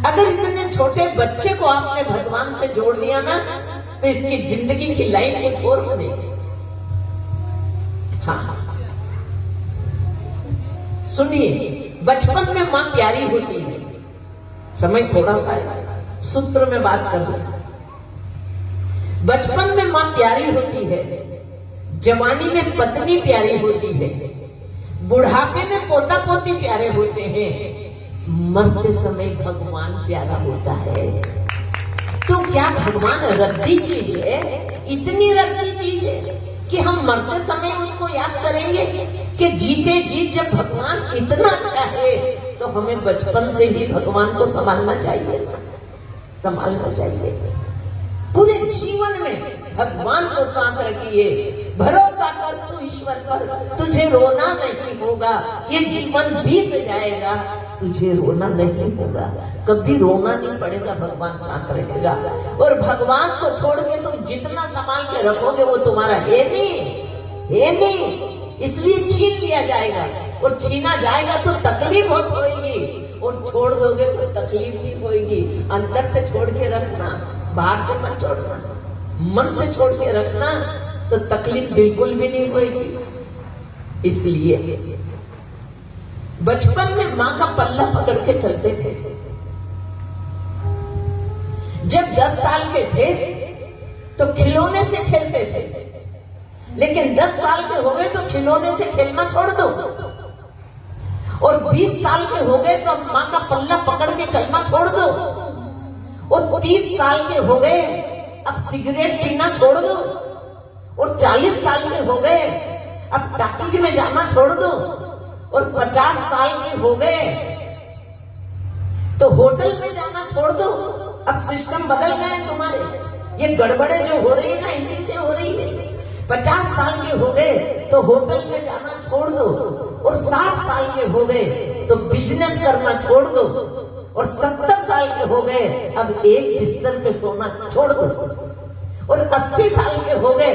अगर इतने छोटे बच्चे को आपने भगवान से जोड़ दिया ना, तो इसकी जिंदगी की लाइन कुछ और बनेगी। हाँ, सुनिए, बचपन में मां प्यारी होती है। समय थोड़ा सा है, सूत्र में बात कर लो। बचपन में मां प्यारी होती है, जवानी में पत्नी प्यारी होती है, बुढ़ापे में पोता पोती प्यारे होते हैं, मरते समय भगवान प्यारा होता है। तो क्या भगवान रद्दी चीज है? इतनी रद्दी चीज है कि हम मरते समय उसको याद करेंगे कि जीते जी जब भगवान इतना अच्छा है, तो हमें बचपन से ही भगवान को संभालना चाहिए, संभालना चाहिए। पूरे जीवन में भगवान को साथ रखिए, भरोसा कर तू ईश्वर पर, तुझे रोना नहीं होगा। ये जीवन बीत जाएगा, तुझे रोना नहीं होगा, कभी रोना नहीं पड़ेगा, भगवान साथ रहेगा। और भगवान को छोड़ के तुम जितना संभाल के रखोगे वो तुम्हारा है नहीं, इसलिए छीन लिया जाएगा। और छीना जाएगा तो तकलीफ बहुत होगी, और छोड़ दोगे तो तकलीफ नहीं होगी। अंदर से छोड़ के रखना, बाहर से मत छोड़ना, मन से छोड़ के रखना, तो तकलीफ बिल्कुल भी नहीं होगी। इसलिए बचपन में मां का पल्ला पकड़ के चलते थे। जब 10 साल के थे तो खिलौने से खेलते थे, लेकिन 10 साल के हो गए तो खिलौने से खेलना छोड़ दो। और 20 साल के हो गए तो मां का पल्ला पकड़ के चलना छोड़ दो। और 30 साल के हो गए, अब सिगरेट पीना छोड़ दो। और 40 साल के हो गए, अब टाकीज में जाना छोड़ दो। और 50 साल के हो गए तो होटल में जाना छोड़ दो। अब सिस्टम बदल गए तुम्हारे, ये गड़बड़े जो हो रही है ना, इसी से हो रही है। 50 साल के हो गए तो होटल में जाना छोड़ दो। और 60 साल के हो गए तो बिजनेस करना छोड़ दो। और 70 साल के हो गए, अब एक बिस्तर पे सोना छोड़ दो। और 80 साल के हो गए,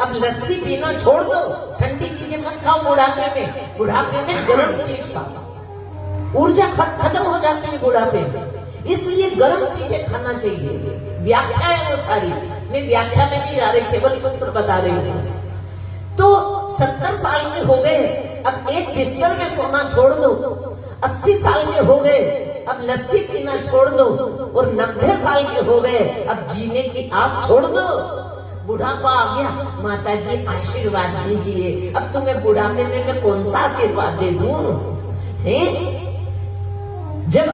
अब लस्सी पीना छोड़ दो। ठंडी चीजें मत खाओ बुढ़ापे में, बुढ़ापे में गर्म चीज खाओ, ऊर्जा खत्म हो जाती है बुढ़ापे में, इसलिए गर्म चीजें खाना चाहिए। व्याख्या है वो सारी, मैं व्याख्या में नहीं जा रही, केवल सूत्र बता रही हूँ। तो 70 साल के हो गए, अब एक बिस्तर में सोना छोड़ दो। 80 साल के हो गए, अब लस्सी पीना छोड़ दो। और 90 साल के हो गए, अब जीने की आस छोड़ दो। बुढ़ापा आ गया, माता जी आशीर्वाद दीजिए। अब तुम्हें बुढ़ापे में मैं कौन सा आशीर्वाद दे दूं? जब